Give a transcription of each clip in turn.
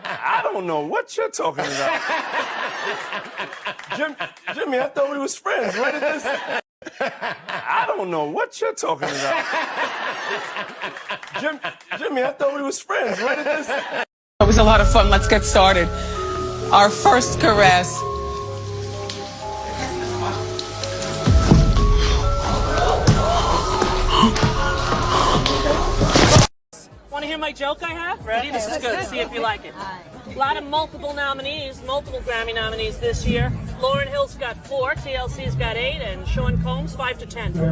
I don't know what you're talking about. Jimmy, I thought we was friends. What is this? I don't know what you're talking about. Jimmy, I thought we was friends. What is this? It was a lot of fun. Let's get started. Our first caress. Want to hear my joke I have? Ready? This is good. See if you like it. A lot of multiple Grammy nominees this year. Lauryn Hill's got 4, TLC's got 8, and Sean Combs 5 to 10. Get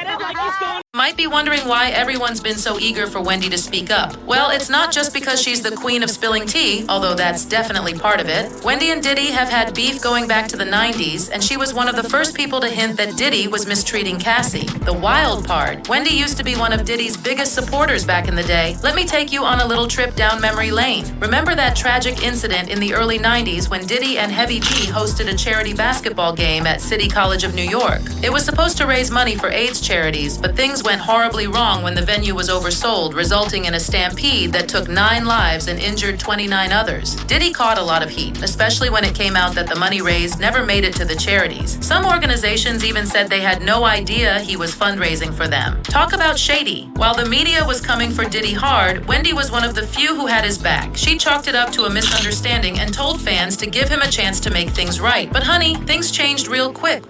it? Like he's going. Might be wondering why everyone's been so eager for Wendy to speak up. Well, it's not just because she's the queen of spilling tea, although that's definitely part of it. Wendy and Diddy have had beef going back to the 90s, and she was one of the first people to hint that Diddy was mistreating Cassie. The wild part, Wendy used to be one of Diddy's biggest supporters back in the day. Let me take you on a little trip down memory lane. Remember that tragic incident in the early 90s when Diddy and Heavy D hosted a charity basketball game at City College of New York? It was supposed to raise money for AIDS charities, but things went horribly wrong when the venue was oversold, resulting in a stampede that took 9 lives and injured 29 others. Diddy caught a lot of heat, especially when it came out that the money raised never made it to the charities. Some organizations even said they had no idea he was fundraising for them. Talk about shady. While the media was coming for Diddy hard, Wendy was one of the few who had his back. She chalked it up to a misunderstanding and told fans to give him a chance to make things right. But honey, things changed real quick.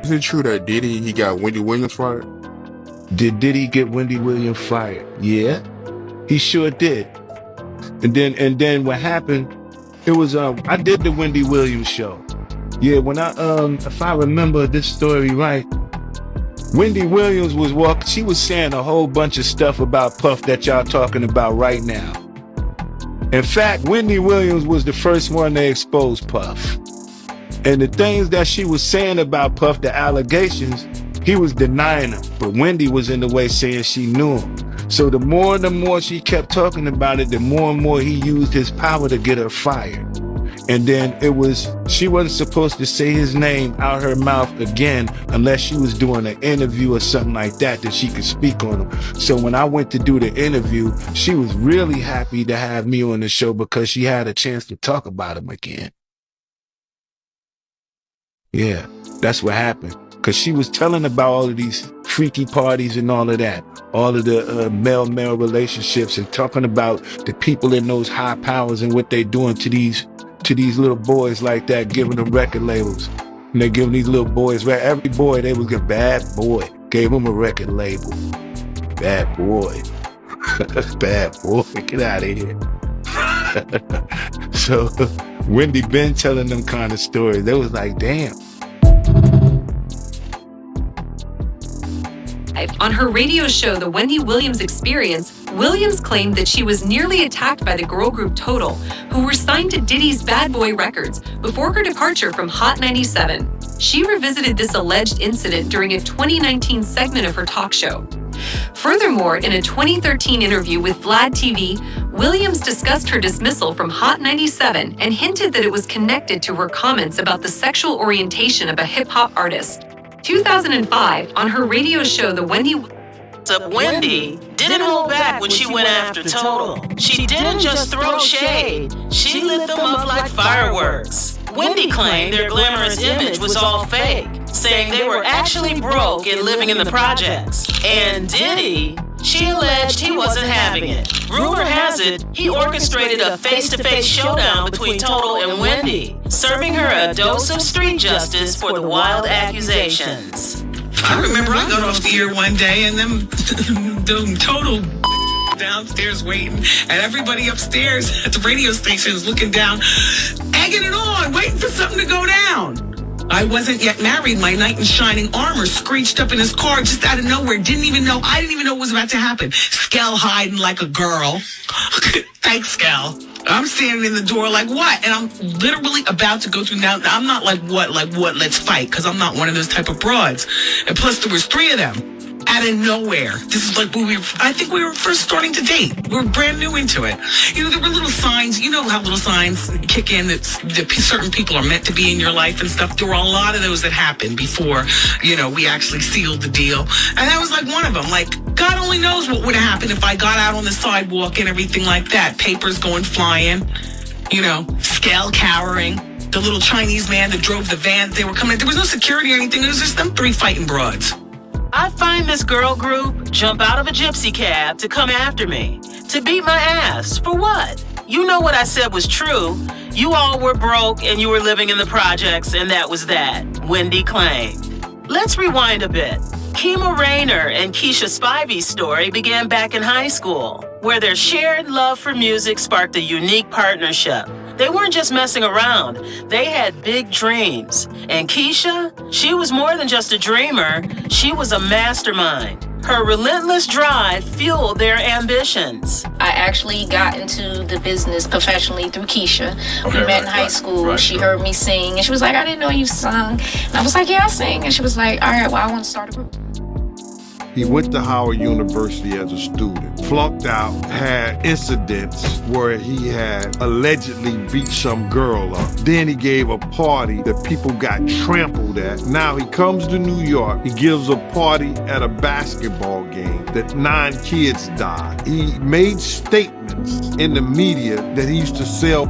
Is it true that Diddy, he got Wendy Williams fired? Did Diddy get Wendy Williams fired? Yeah, he sure did. And then what happened, it was, I did the Wendy Williams show. Yeah, when if I remember this story right, Wendy Williams was she was saying a whole bunch of stuff about Puff that y'all talking about right now. In fact, Wendy Williams was the first one to expose Puff. And the things that she was saying about Puff, the allegations, he was denying them. But Wendy was in the way saying she knew him. So the more she kept talking about it, the more and more he used his power to get her fired. And then she wasn't supposed to say his name out her mouth again unless she was doing an interview or something like that she could speak on him. So when I went to do the interview, she was really happy to have me on the show because she had a chance to talk about him again. Yeah, that's what happened. Because she was telling about all of these freaky parties and all of that. All of the male-male relationships and talking about the people in those high powers and what they doing to these little boys like that, giving them record labels. And they giving these little boys, every boy, they was getting bad boy. Gave him a record label. Bad boy. Bad boy. Get out of here. So Wendy been telling them kind of stories. They was like, damn. On her radio show, The Wendy Williams Experience, Williams claimed that she was nearly attacked by the girl group Total, who were signed to Diddy's Bad Boy Records before her departure from Hot 97. She revisited this alleged incident during a 2019 segment of her talk show. Furthermore, in a 2013 interview with Vlad TV, Williams discussed her dismissal from Hot 97 and hinted that it was connected to her comments about the sexual orientation of a hip-hop artist. 2005, on her radio show, Wendy didn't hold back when she went after Total. She didn't just throw shade, she lit them up like fireworks. Wendy claimed their glamorous image was all fake, saying they were actually broke and living in the projects. And Diddy, she alleged he wasn't having it. Rumor has it, he orchestrated a face-to-face showdown between Total and Wendy, serving her a dose of street justice for the wild accusations. I remember I got off the air one day and them Total downstairs waiting, and everybody upstairs at the radio station is looking down, egging it on, waiting for something to go down. I wasn't yet married. My knight in shining armor screeched up in his car just out of nowhere. I didn't even know what was about to happen. Skell hiding like a girl. Thanks, Skell. I'm standing in the door like, what? And I'm literally about to go through. Now, I'm not like, what, let's fight, because I'm not one of those type of broads. And plus, there was 3 of them. Out of nowhere. This is like I think we were first starting to date. We were brand new into it. You know, there were little signs. You know how little signs kick in that certain people are meant to be in your life and stuff. There were a lot of those that happened before, we actually sealed the deal. And that was like one of them. Like, God only knows what would have happened if I got out on the sidewalk and everything like that. Papers going flying, you know, scale cowering. The little Chinese man that drove the van, they were coming. There was no security or anything. It was just them 3 fighting broads. I find this girl group jump out of a gypsy cab to come after me, to beat my ass. For what? You know what I said was true. You all were broke and you were living in the projects, and that was that, Wendy claimed. Let's rewind a bit. Kima Rayner and Keisha Spivey's story began back in high school, where their shared love for music sparked a unique partnership. They weren't just messing around. They had big dreams. And Keisha, she was more than just a dreamer. She was a mastermind. Her relentless drive fueled their ambitions. I actually got into the business professionally through Keisha. We met in high school. She heard me sing, and she was like, I didn't know you sung. And I was like, yeah, I sing. And she was like, all right, well, I want to start a group. He went to Howard University as a student, flunked out, had incidents where he had allegedly beat some girl up. Then he gave a party that people got trampled at. Now he comes to New York, he gives a party at a basketball game that 9 kids died. He made statements in the media that he used to sell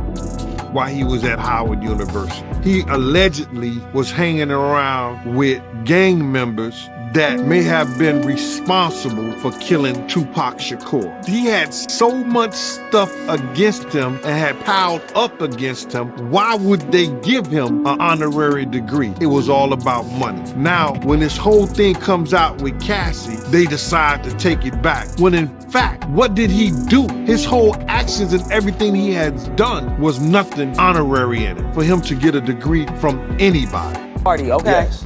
while he was at Howard University. He allegedly was hanging around with gang members that may have been responsible for killing Tupac Shakur. He had so much stuff against him and had piled up against him. Why would they give him an honorary degree? It was all about money. Now, when this whole thing comes out with Cassie, they decide to take it back. When in fact, what did he do? His whole actions and everything he has done was nothing honorary in it for him to get a degree from anybody. Party, okay? Yes.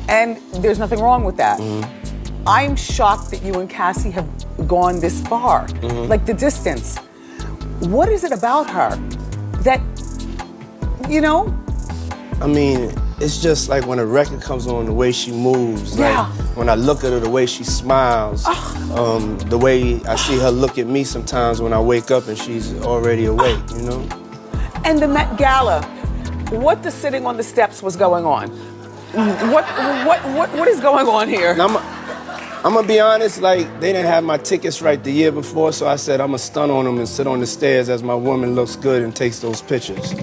And there's nothing wrong with that. Mm-hmm. I'm shocked that you and Cassie have gone this far, like the distance. What is it about her that, you know? I mean, it's just like when a record comes on, the way she moves. Yeah. Like when I look at her, the way she smiles, the way I see her look at me sometimes when I wake up and she's already awake, you know? And the Met Gala, what the sitting on the steps was going on? What is going on here? Now, I'm gonna be honest, like, they didn't have my tickets right the year before, so I said I'm gonna stun on them and sit on the stairs as my woman looks good and takes those pictures.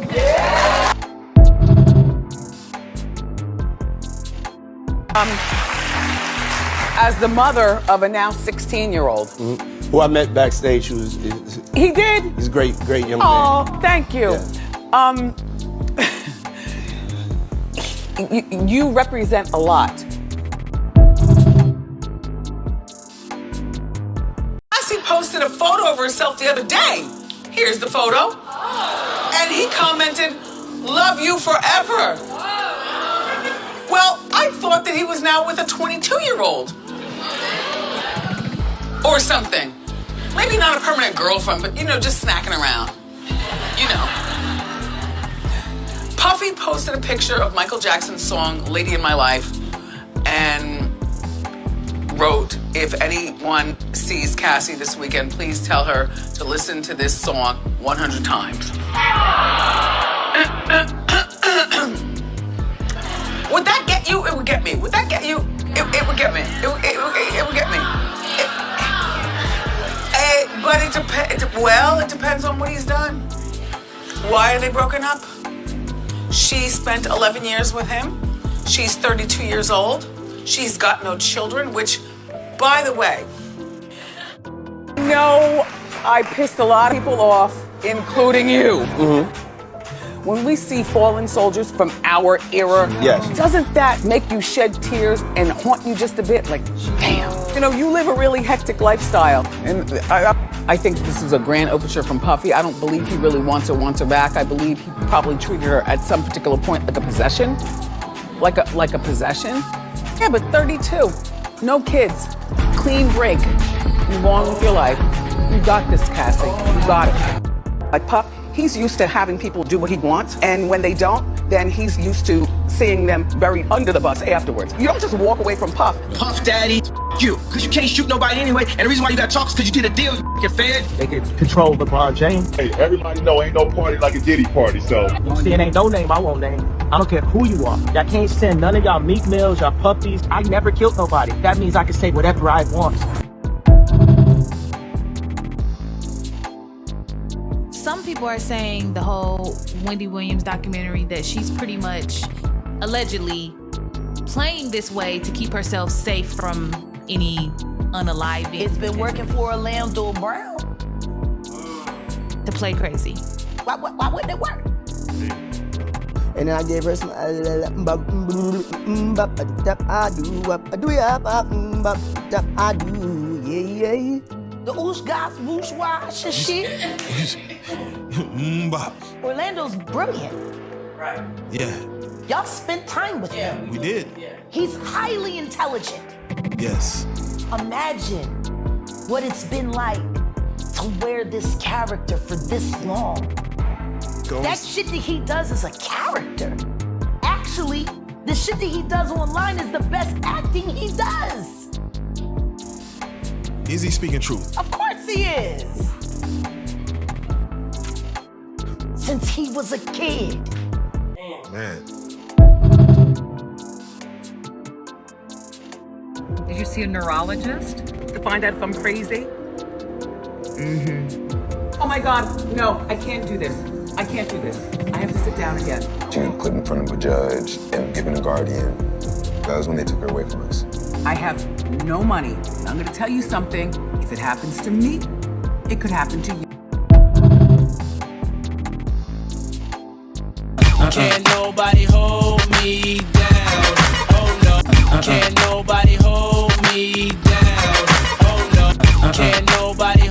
As the mother of a now 16-year-old. Who I met backstage, He did? He's a great young man. Oh, thank you. Yeah. You represent a lot. Cassie posted a photo of herself the other day. Here's the photo. And he commented, "Love you forever." Well, I thought that he was now with a 22-year-old. Or something. Maybe not a permanent girlfriend, but, you know, just snacking around. You know. Puffy posted a picture of Michael Jackson's song, Lady in My Life, and wrote, if anyone sees Cassie this weekend, please tell her to listen to this song 100 times. Would that get you? It would get me. Would that get you? It would get me. It would get me. But it depends on what he's done. Why are they broken up? She spent 11 years with him. She's 32 years old. She's got no children, which, by the way... No, I pissed a lot of people off, including you. When we see fallen soldiers from our era, doesn't that make you shed tears and haunt you just a bit? Like, damn. You know, you live a really hectic lifestyle. And I think this is a grand overture from Puffy. I don't believe he really wants her back. I believe he probably treated her at some particular point like a possession. Like a possession. Yeah, but 32, no kids, clean break. Move on with your life. You got this, Cassie. You got it. Like Puff, he's used to having people do what he wants, and when they don't, then he's used to seeing them buried under the bus afterwards. You don't just walk away from Puff. Puff Daddy, you, because you can't shoot nobody anyway, and the reason why you got talks is because you did a deal, you fed. They can control LeBron James. Hey, everybody know ain't no party like a Diddy party, so. You see, it ain't no name I won't name. I don't care who you are. Y'all can't send none of y'all Meek Mills, y'all puppies. I never killed nobody. That means I can say whatever I want. some people are saying the whole Wendy Williams documentary that she's pretty much allegedly playing this way to keep herself safe from any unaliving. It's been working for Orlando Brown. To play crazy. Why wouldn't it work? And then I gave her some I do, yeah. The oosh gosh, whoosh wash and shit. Orlando's brilliant. Right. Yeah. Y'all spent time with him. We did. He's highly intelligent. Yes. Imagine what it's been like to wear this character for this long. That shit that he does is a character. Actually, the shit that he does online is the best acting he does. Is he speaking truth? Of course he is. Since he was a kid. Man. Did you see a neurologist to find out if I'm crazy? Mm-hmm. Oh my God, no, I can't do this. I can't do this. I have to sit down again. She was put in front of a judge and given a guardian. That was when they took her away from us. I have no money. And I'm gonna tell you something. If it happens to me, it could happen to you. Can't nobody hold me down. Oh no. Can't nobody hold me down. Oh no. Can't nobody